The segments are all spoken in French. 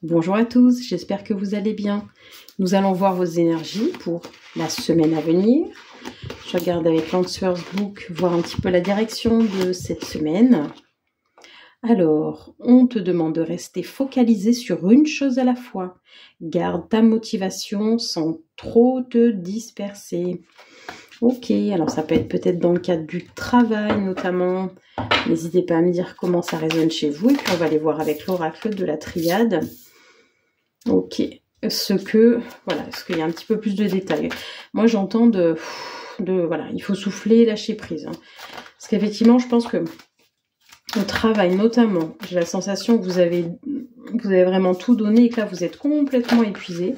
Bonjour à tous, j'espère que vous allez bien. Nous allons voir vos énergies pour la semaine à venir. Je regarde avec l'Answers Book, voir un petit peu la direction de cette semaine. Alors, on te demande de rester focalisé sur une chose à la fois. Garde ta motivation sans trop te disperser. Ok, alors ça peut être peut-être dans le cadre du travail notamment. N'hésitez pas à me dire comment ça résonne chez vous. Et puis on va aller voir avec l'oracle de la triade. Ok, est-ce qu'il y a un petit peu plus de détails. Moi j'entends voilà, il faut souffler, lâcher prise. Hein. Parce qu'effectivement, je pense que au travail notamment, j'ai la sensation que vous avez vraiment tout donné et que là vous êtes complètement épuisé.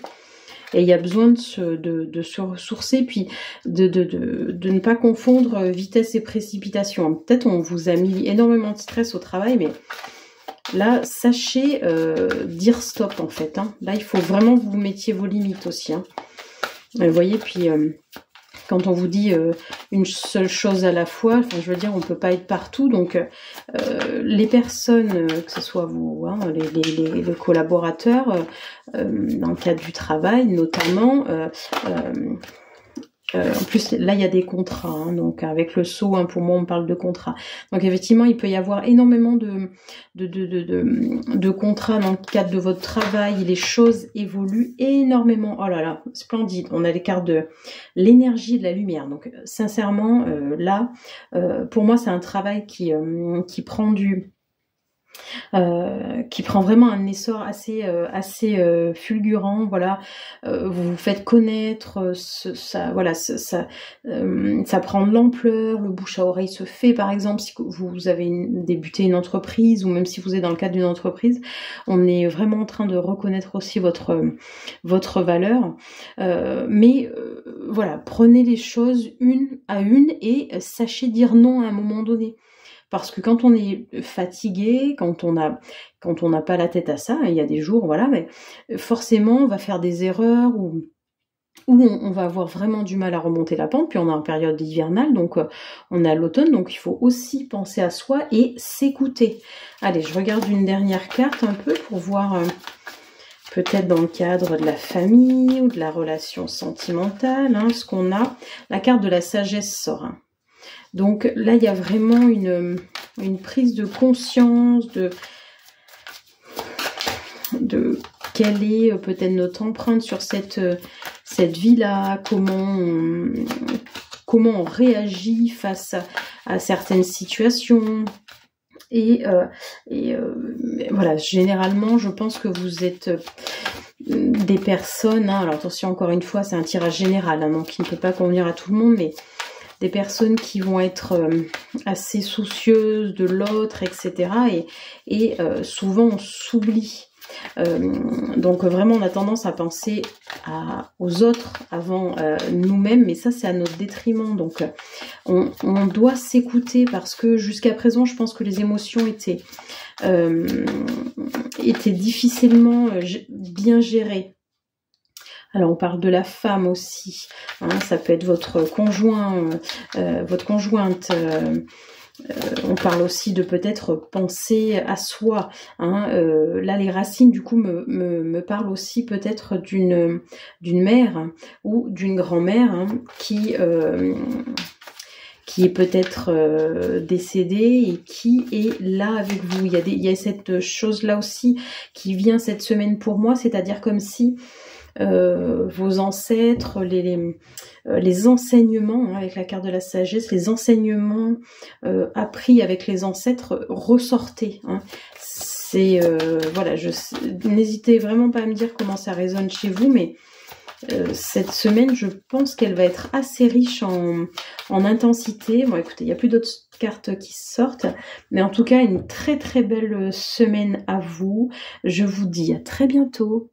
Et il y a besoin de se ressourcer, puis de ne pas confondre vitesse et précipitation. Peut-être on vous a mis énormément de stress au travail, mais là, sachez dire stop en fait. Hein. Là, il faut vraiment que vous mettiez vos limites aussi. Hein. Vous voyez, puis quand on vous dit une seule chose à la fois, enfin, je veux dire, on ne peut pas être partout. Donc, les personnes, que ce soit vous, hein, les collaborateurs, dans le cadre du travail notamment, en plus, là, il y a des contrats, hein, donc avec le sceau, hein, pour moi, on parle de contrats. Donc, effectivement, il peut y avoir énormément de contrats dans le cadre de votre travail. Les choses évoluent énormément. Oh là là, splendide. On a les cartes de l'énergie et de la lumière. Donc, sincèrement, là, pour moi, c'est un travail qui prend vraiment un essor assez fulgurant. Voilà, vous vous faites connaître, ça prend de l'ampleur, le bouche à oreille se fait. Par exemple, si vous avez débuté une entreprise, ou même si vous êtes dans le cadre d'une entreprise, on est vraiment en train de reconnaître aussi votre valeur. Voilà, prenez les choses une à une et sachez dire non à un moment donné. Parce que quand on est fatigué, quand on n'a pas la tête à ça, il y a des jours, voilà, mais forcément, on va faire des erreurs ou on va avoir vraiment du mal à remonter la pente. Puis on a une période hivernale, donc on a l'automne, donc il faut aussi penser à soi et s'écouter. Allez, je regarde une dernière carte un peu pour voir peut-être dans le cadre de la famille ou de la relation sentimentale, hein, ce qu'on a. La carte de la sagesse sort. Hein. Donc là, il y a vraiment une prise de conscience de quelle est peut-être notre empreinte sur cette vie-là, comment on réagit face à certaines situations. Et voilà, généralement, je pense que vous êtes des personnes, hein, alors attention, encore une fois, c'est un tirage général, hein, donc il ne peut pas convenir à tout le monde, mais des personnes qui vont être assez soucieuses de l'autre, etc. Et souvent on s'oublie. Donc vraiment on a tendance à penser aux autres avant nous-mêmes, mais ça c'est à notre détriment. Donc on doit s'écouter, parce que jusqu'à présent je pense que les émotions étaient difficilement bien gérées. Alors on parle de la femme aussi, hein, ça peut être votre conjoint, votre conjointe. On parle aussi de peut-être penser à soi. Hein, là les racines du coup me parlent aussi peut-être d'une mère ou d'une grand-mère, hein, qui est peut-être décédée et qui est là avec vous. Il y a cette chose là aussi qui vient cette semaine pour moi, c'est-à-dire comme si vos ancêtres, les enseignements, hein, avec la carte de la sagesse, les enseignements appris avec les ancêtres ressortaient. Hein. C'est voilà, n'hésitez vraiment pas à me dire comment ça résonne chez vous, mais cette semaine, je pense qu'elle va être assez riche en intensité. Bon, écoutez, il n'y a plus d'autres cartes qui sortent, mais en tout cas, une très très belle semaine à vous. Je vous dis à très bientôt.